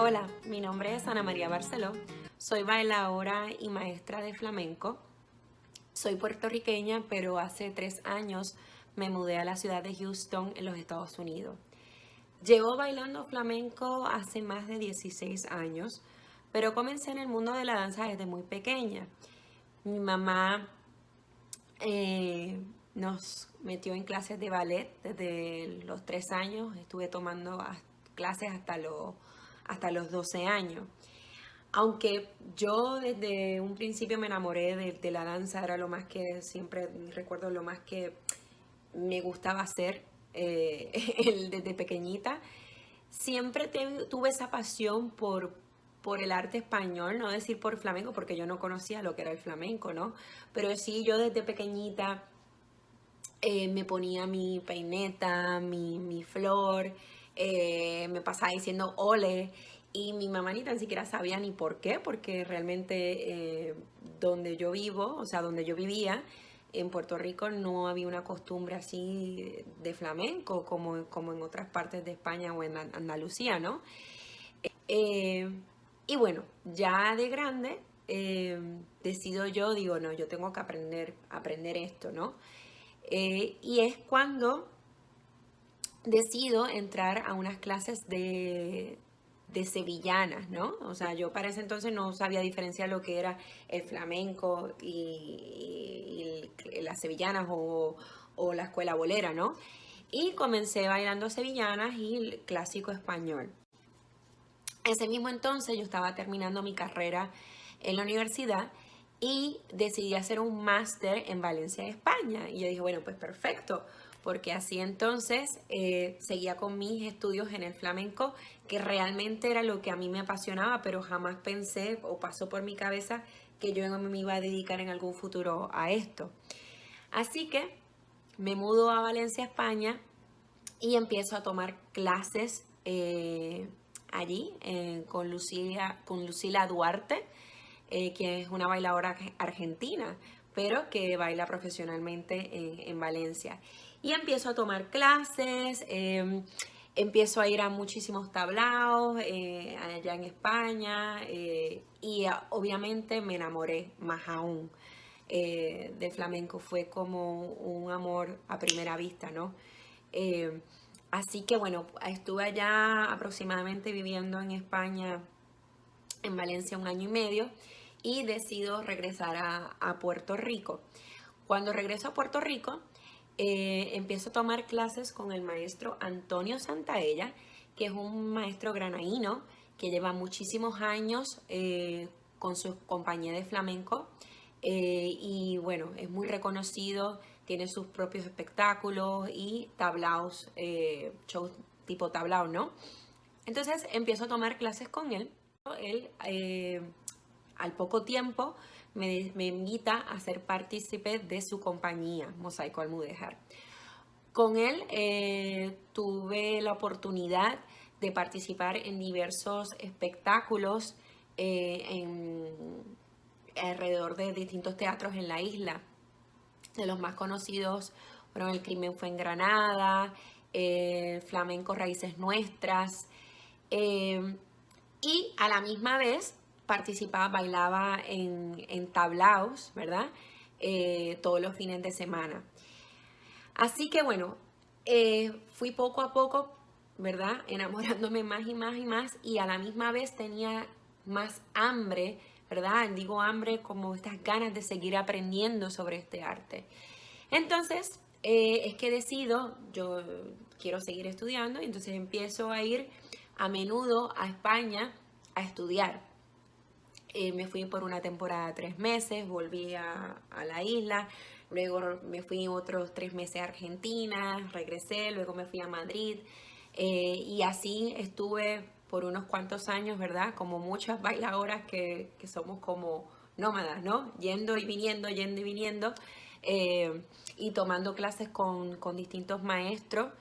Hola, mi nombre es Ana María Barceló, soy bailadora y maestra de flamenco. Soy puertorriqueña, pero hace 3 años me mudé a la ciudad de Houston, en los Estados Unidos. Llevo bailando flamenco hace más de 16 años, pero comencé en el mundo de la danza desde muy pequeña. Mi mamá nos metió en clases de ballet desde los 3 años, estuve tomando clases hasta los 12 años. Aunque yo desde un principio me enamoré de la danza, era lo más que siempre recuerdo, lo más que me gustaba hacer desde pequeñita. Siempre tuve esa pasión por el arte español, no decir por flamenco, porque yo no conocía lo que era el flamenco, ¿no? Pero sí, yo desde pequeñita me ponía mi peineta, mi flor, me pasaba diciendo ole y mi mamá ni tan siquiera sabía ni por qué, porque realmente donde yo vivo, o sea, donde yo vivía, en Puerto Rico no había una costumbre así de flamenco como en otras partes de España o en Andalucía, ¿no? Eh, y bueno, ya de grande decido yo, digo, no, yo tengo que aprender esto, ¿no? Y es cuando decido entrar a unas clases de sevillanas, ¿no? O sea, yo para ese entonces no sabía diferenciar lo que era el flamenco y las sevillanas o la escuela bolera, ¿no? Y comencé bailando sevillanas y el clásico español. Ese mismo entonces yo estaba terminando mi carrera en la universidad y decidí hacer un máster en Valencia, España. Y yo dije, bueno, pues perfecto, porque así entonces seguía con mis estudios en el flamenco, que realmente era lo que a mí me apasionaba, pero jamás pensé o pasó por mi cabeza que yo me iba a dedicar en algún futuro a esto. Así que me mudo a Valencia, España, y empiezo a tomar clases allí con Lucila Duarte, que es una bailadora argentina, pero que baila profesionalmente en Valencia. Y empiezo a tomar clases, empiezo a ir a muchísimos tablaos allá en España y obviamente me enamoré más aún del flamenco. Fue como un amor a primera vista, ¿no? Eh, Así que bueno, estuve allá aproximadamente viviendo en España, en Valencia, 1 año y medio y decido regresar a Puerto Rico. Cuando regreso a Puerto Rico, empiezo a tomar clases con el maestro Antonio Santaella, que es un maestro granadino que lleva muchísimos años con su compañía de flamenco y bueno, es muy reconocido, tiene sus propios espectáculos y tablaos, shows tipo tablao, ¿no? Entonces empiezo a tomar clases con él. Él al poco tiempo me invita a ser partícipe de su compañía, Mosaico Almudéjar. Con él tuve la oportunidad de participar en diversos espectáculos alrededor de distintos teatros en la isla. De los más conocidos fueron El Crimen fue en Granada, Flamenco Raíces Nuestras, y a la misma vez participaba, bailaba en tablaos, ¿verdad? Todos los fines de semana. Así que bueno, fui poco a poco, ¿verdad? Enamorándome más y más y más y a la misma vez tenía más hambre, ¿verdad? Digo hambre como estas ganas de seguir aprendiendo sobre este arte. Entonces, es que decido, yo quiero seguir estudiando y entonces empiezo a ir a menudo a España a estudiar. Me fui por una temporada de 3 meses, volví a la isla, luego me fui otros 3 meses a Argentina, regresé, luego me fui a Madrid y así estuve por unos cuantos años, ¿verdad? Como muchas bailadoras que somos como nómadas, ¿no? Yendo y viniendo y tomando clases con distintos maestros.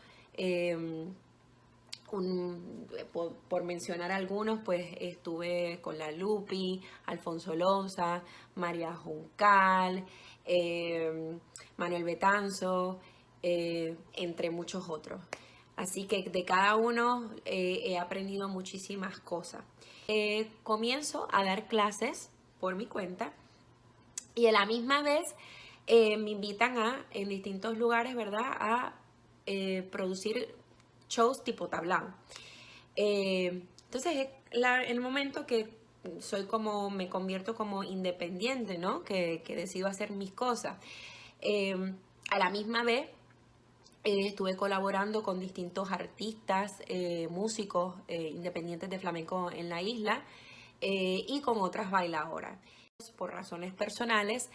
Por mencionar algunos, pues estuve con la Lupi, Alfonso Lonza, María Juncal, Manuel Betanzo, entre muchos otros. Así que de cada uno he aprendido muchísimas cosas. Comienzo a dar clases por mi cuenta y a la misma vez me invitan en distintos lugares, ¿verdad?, a producir shows tipo tablao. Entonces, el momento que me convierto como independiente, ¿no? Que decido hacer mis cosas. A la misma vez, estuve colaborando con distintos artistas, músicos independientes de flamenco en la isla y con otras bailadoras. Por razones personales,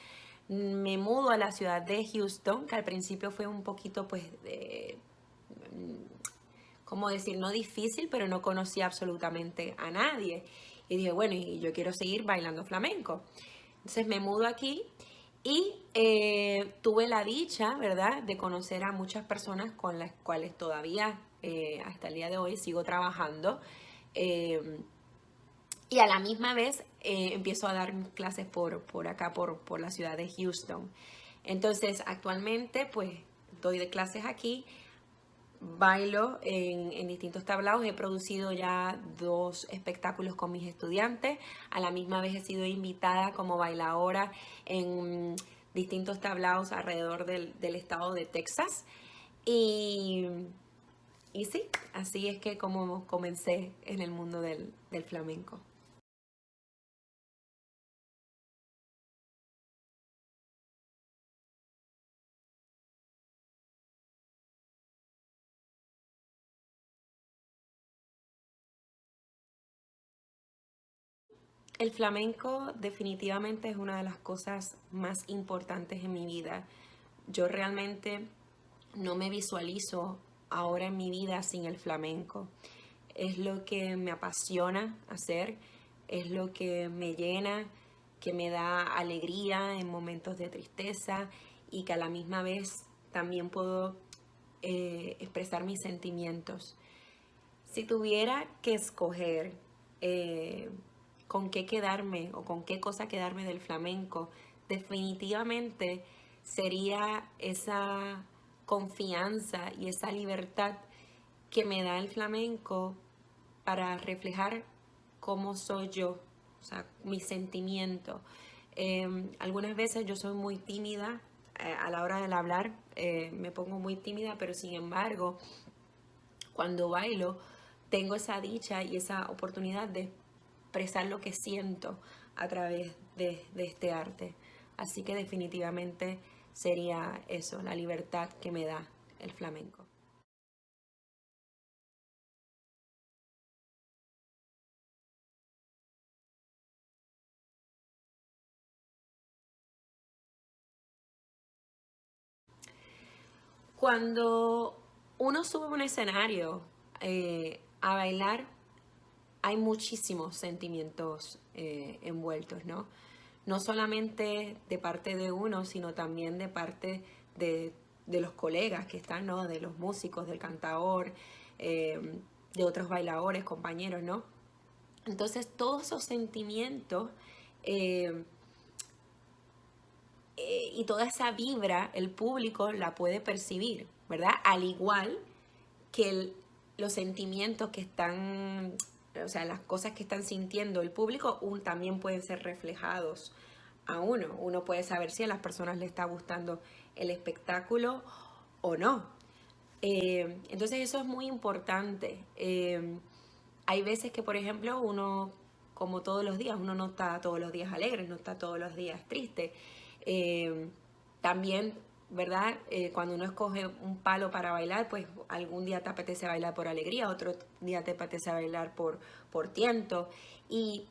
me mudo a la ciudad de Houston, que al principio fue un poquito, pues, ¿cómo decir? No difícil, pero no conocía absolutamente a nadie. Y dije, bueno, y yo quiero seguir bailando flamenco. Entonces me mudo aquí y tuve la dicha, ¿verdad?, de conocer a muchas personas con las cuales todavía hasta el día de hoy sigo trabajando. Y a la misma vez empiezo a dar clases por acá, por la ciudad de Houston. Entonces actualmente pues doy de clases aquí, bailo en distintos tablaos, he producido ya 2 espectáculos con mis estudiantes, a la misma vez he sido invitada como bailadora en distintos tablaos alrededor del estado de Texas y sí, así es que como comencé en el mundo del flamenco. El flamenco definitivamente es una de las cosas más importantes en mi vida. Yo realmente no me visualizo ahora en mi vida sin el flamenco. Es lo que me apasiona hacer, es lo que me llena, que me da alegría en momentos de tristeza y que a la misma vez también puedo expresar mis sentimientos. Si tuviera que escoger con qué quedarme o con qué cosa quedarme del flamenco, definitivamente sería esa confianza y esa libertad que me da el flamenco para reflejar cómo soy yo, o sea, mis sentimientos. Algunas veces yo soy muy tímida a la hora del hablar, me pongo muy tímida, pero sin embargo, cuando bailo, tengo esa dicha y esa oportunidad de expresar lo que siento a través de este arte. Así que definitivamente sería eso, la libertad que me da el flamenco. Cuando uno sube a un escenario a bailar, hay muchísimos sentimientos envueltos, ¿no? No solamente de parte de uno, sino también de parte de los colegas que están, ¿no? De los músicos, del cantador, de otros bailadores, compañeros, ¿no? Entonces, todos esos sentimientos eh, y toda esa vibra, el público la puede percibir, ¿verdad? Al igual que los sentimientos que están, o sea, las cosas que están sintiendo el público también pueden ser reflejados a uno. Uno puede saber si a las personas le está gustando el espectáculo o no. Entonces eso es muy importante. Hay veces que, por ejemplo, uno, como todos los días, uno no está todos los días alegre, no está todos los días triste. Eh, También, ¿verdad? Cuando uno escoge un palo para bailar, pues algún día te apetece bailar por alegría, otro día te apetece bailar por tiento. Y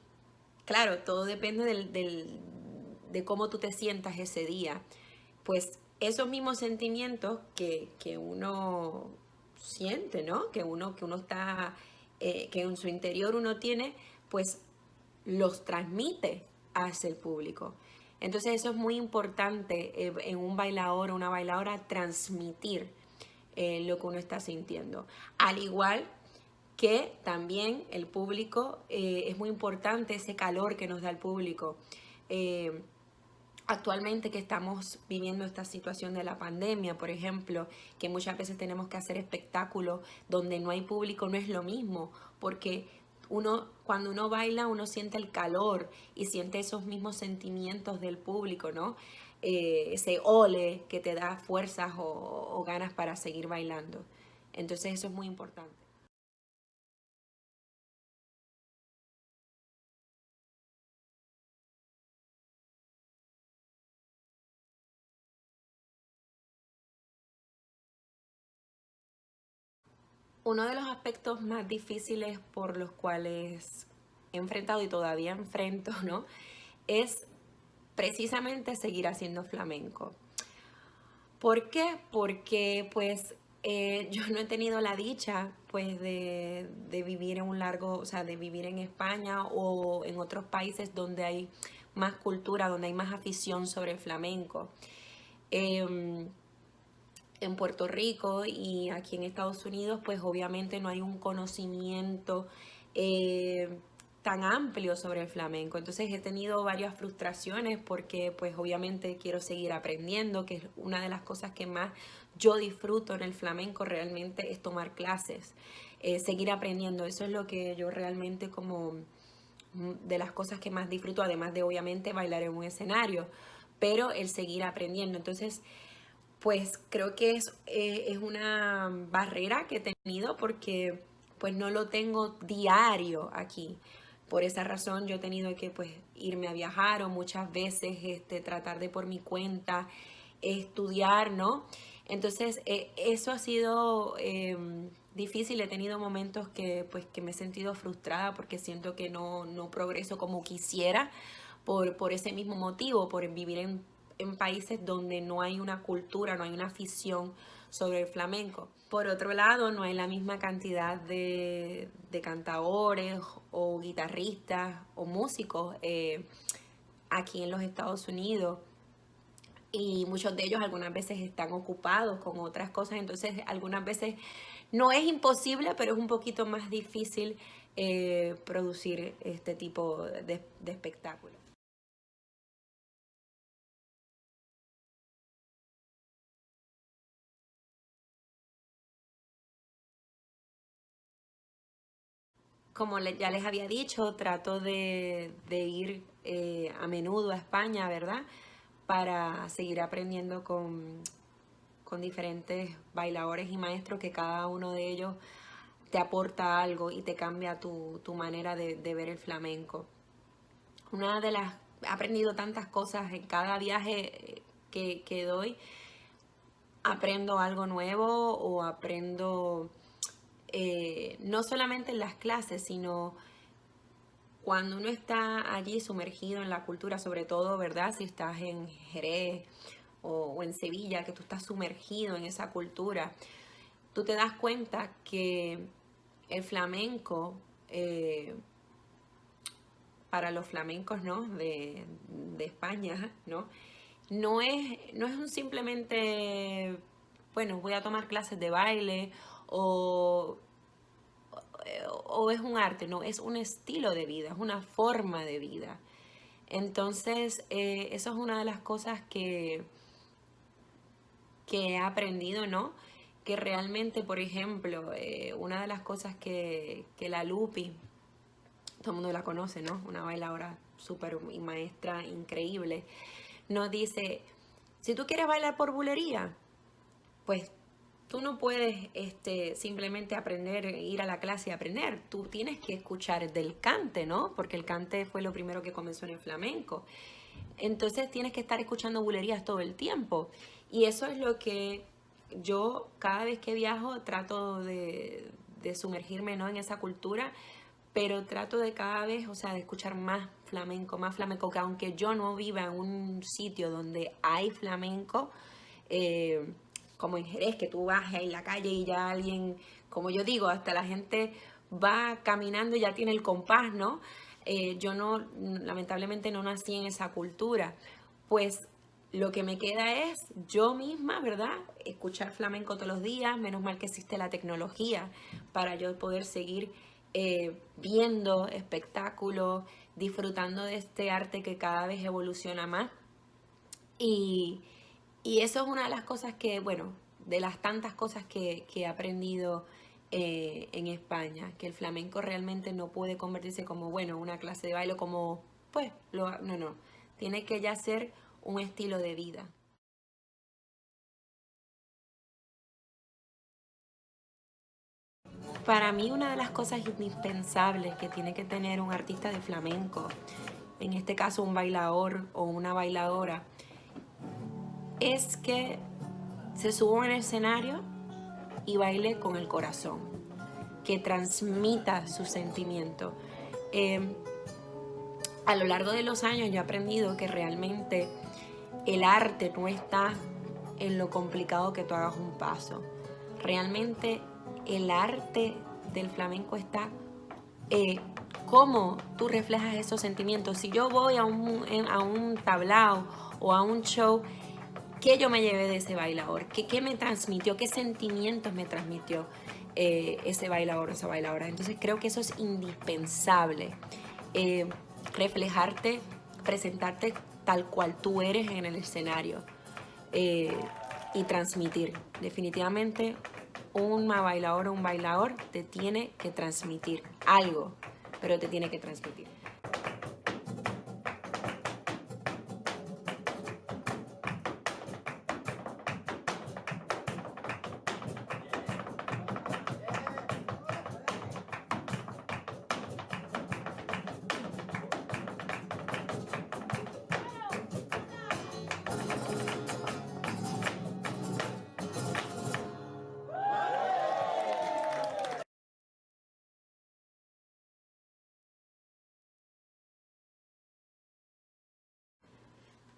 claro, todo depende de cómo tú te sientas ese día. Pues esos mismos sentimientos que uno siente, ¿no? Que uno está, que en su interior uno tiene, pues los transmite hacia el público. Entonces eso es muy importante en un bailador o una bailadora transmitir lo que uno está sintiendo. Al igual que también el público, es muy importante ese calor que nos da el público. Actualmente que estamos viviendo esta situación de la pandemia, por ejemplo, que muchas veces tenemos que hacer espectáculos donde no hay público, no es lo mismo, porque cuando uno baila, uno siente el calor y siente esos mismos sentimientos del público, ¿no? Ese ole que te da fuerzas o ganas para seguir bailando. Entonces eso es muy importante. Uno de los aspectos más difíciles por los cuales he enfrentado y todavía enfrento, ¿no? Es precisamente seguir haciendo flamenco. ¿Por qué? Porque pues yo no he tenido la dicha pues de vivir en un largo, o sea, de vivir en España o en otros países donde hay más cultura, donde hay más afición sobre el flamenco. Em, en Puerto Rico y aquí en Estados Unidos, pues obviamente no hay un conocimiento tan amplio sobre el flamenco. Entonces he tenido varias frustraciones porque pues obviamente quiero seguir aprendiendo, que es una de las cosas que más yo disfruto en el flamenco realmente es tomar clases, seguir aprendiendo. Eso es lo que yo realmente como de las cosas que más disfruto, además de obviamente bailar en un escenario, pero el seguir aprendiendo. Entonces, pues creo que es una barrera que he tenido porque pues no lo tengo diario aquí. Por esa razón yo he tenido que pues irme a viajar o muchas veces tratar de por mi cuenta estudiar, ¿no? Entonces eso ha sido difícil, he tenido momentos que pues que me he sentido frustrada porque siento que no progreso como quisiera por ese mismo motivo, por vivir en países donde no hay una cultura, no hay una afición sobre el flamenco. Por otro lado, no hay la misma cantidad de cantaores o guitarristas o músicos aquí en los Estados Unidos y muchos de ellos algunas veces están ocupados con otras cosas, entonces algunas veces no es imposible, pero es un poquito más difícil producir este tipo de espectáculos. Como ya les había dicho, trato de ir a menudo a España, ¿verdad? Para seguir aprendiendo con diferentes bailadores y maestros que cada uno de ellos te aporta algo y te cambia tu manera de ver el flamenco. Una de las, he aprendido tantas cosas en cada viaje que doy, aprendo algo nuevo o aprendo no solamente en las clases, sino cuando uno está allí sumergido en la cultura, sobre todo, ¿verdad? Si estás en Jerez o en Sevilla, que tú estás sumergido en esa cultura, tú te das cuenta que el flamenco, para los flamencos, ¿no? De España, ¿no? No es un simplemente, bueno, voy a tomar clases de baile o o es un arte, no, es un estilo de vida, es una forma de vida. Entonces, eso es una de las cosas que he aprendido, ¿no? Que realmente, por ejemplo, una de las cosas que la Lupi, todo el mundo la conoce, ¿no? Una bailadora súper y maestra increíble, nos dice, si tú quieres bailar por bulería, pues tú no puedes simplemente aprender, ir a la clase y aprender. Tú tienes que escuchar del cante, ¿no? Porque el cante fue lo primero que comenzó en el flamenco. Entonces tienes que estar escuchando bulerías todo el tiempo. Y eso es lo que yo cada vez que viajo trato de sumergirme, ¿no? En esa cultura, pero trato de cada vez, o sea, de escuchar más flamenco, que aunque yo no viva en un sitio donde hay flamenco, eh, como en Jerez, que tú vas en la calle y ya alguien, como yo digo, hasta la gente va caminando y ya tiene el compás, ¿no? Yo no, lamentablemente no nací en esa cultura. Pues lo que me queda es yo misma, ¿verdad? Escuchar flamenco todos los días, menos mal que existe la tecnología para yo poder seguir viendo espectáculos, disfrutando de este arte que cada vez evoluciona más Y, y eso es una de las cosas que, bueno, de las tantas cosas que he aprendido en España, que el flamenco realmente no puede convertirse como, bueno, una clase de baile, como, pues, no, tiene que ya ser un estilo de vida. Para mí una de las cosas indispensables que tiene que tener un artista de flamenco, en este caso un bailador o una bailadora, es que se suba en el escenario y baile con el corazón, que transmita su sentimiento. Eh, a lo largo de los años yo he aprendido que realmente el arte no está en lo complicado que tú hagas un paso. Realmente el arte del flamenco está cómo tú reflejas esos sentimientos. Si yo voy a un tablao o a un show, ¿qué yo me llevé de ese bailador? ¿Qué me transmitió? ¿Qué sentimientos me transmitió ese bailador o esa bailadora? Entonces creo que eso es indispensable. Eh, reflejarte, presentarte tal cual tú eres en el escenario eh, y transmitir. Definitivamente una bailadora o un bailador te tiene que transmitir algo, pero te tiene que transmitir.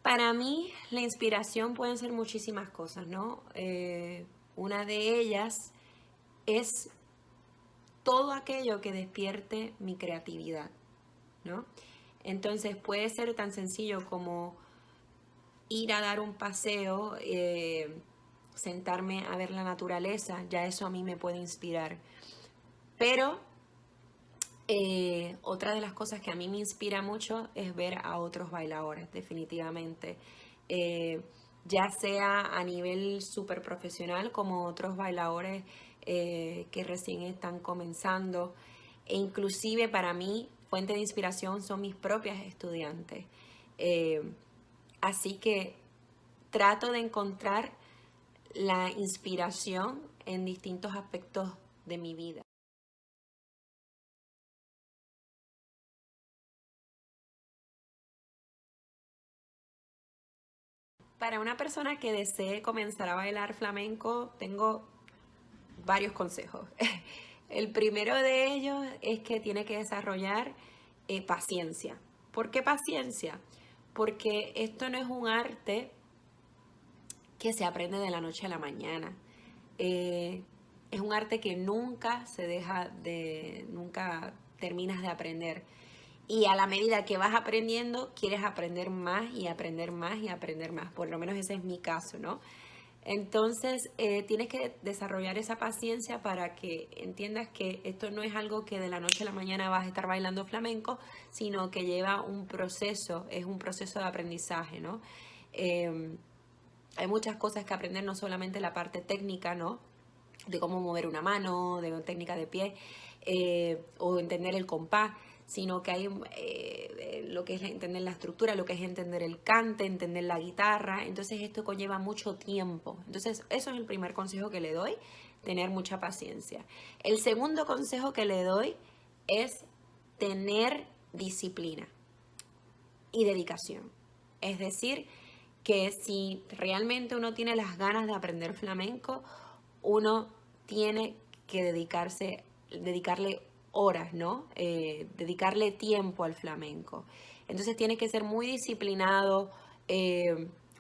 Para mí la inspiración pueden ser muchísimas cosas, ¿no? Una de ellas es todo aquello que despierte mi creatividad, ¿no? Entonces puede ser tan sencillo como ir a dar un paseo, sentarme a ver la naturaleza, ya eso a mí me puede inspirar. Pero otra de las cosas que a mí me inspira mucho es ver a otros bailadores, definitivamente. Eh, ya sea a nivel súper profesional como otros bailadores que recién están comenzando. E inclusive para mí, fuente de inspiración son mis propias estudiantes. Eh, así que trato de encontrar la inspiración en distintos aspectos de mi vida. Para una persona que desee comenzar a bailar flamenco, tengo varios consejos. El primero de ellos es que tiene que desarrollar paciencia. ¿Por qué paciencia? Porque esto no es un arte que se aprende de la noche a la mañana. Eh, es un arte que nunca se deja de, nunca terminas de aprender. Y a la medida que vas aprendiendo, quieres aprender más y aprender más y aprender más. Por lo menos ese es mi caso, ¿no? Entonces, tienes que desarrollar esa paciencia para que entiendas que esto no es algo que de la noche a la mañana vas a estar bailando flamenco, sino que lleva un proceso, es un proceso de aprendizaje, ¿no? Eh, hay muchas cosas que aprender, no solamente la parte técnica, ¿no? De cómo mover una mano, de técnica de pie, o entender el compás, sino que hay lo que es entender la estructura, lo que es entender el cante, entender la guitarra. Entonces esto conlleva mucho tiempo. Entonces eso es el primer consejo que le doy, tener mucha paciencia. El segundo consejo que le doy es tener disciplina y dedicación. Es decir, que si realmente uno tiene las ganas de aprender flamenco, uno tiene que dedicarle horas, ¿no? Dedicarle tiempo al flamenco. Entonces tienes que ser muy disciplinado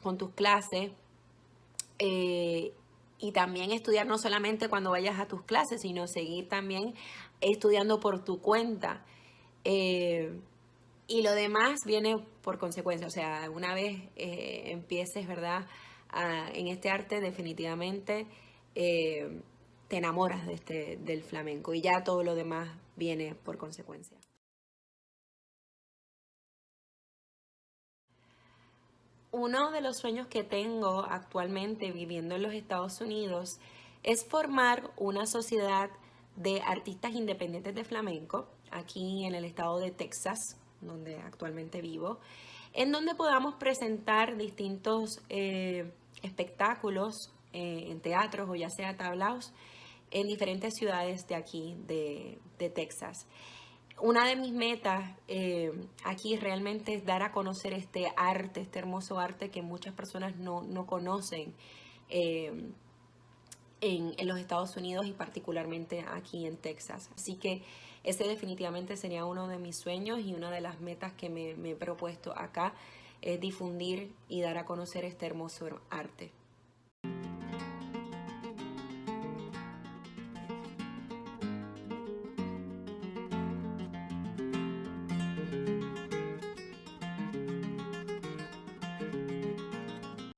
con tus clases eh, y también estudiar no solamente cuando vayas a tus clases, sino seguir también estudiando por tu cuenta. Eh, y lo demás viene por consecuencia, o sea, una vez empieces, ¿verdad? En este arte definitivamente eh, te enamoras del flamenco y ya todo lo demás viene por consecuencia. Uno de los sueños que tengo actualmente viviendo en los Estados Unidos es formar una sociedad de artistas independientes de flamenco aquí en el estado de Texas, donde actualmente vivo, en donde podamos presentar distintos espectáculos en teatros o ya sea tablaos en diferentes ciudades de aquí, de Texas. Una de mis metas aquí realmente es dar a conocer este arte, este hermoso arte que muchas personas no conocen eh, en los Estados Unidos y particularmente aquí en Texas. Así que ese definitivamente sería uno de mis sueños y una de las metas que me he propuesto acá, es difundir y dar a conocer este hermoso arte.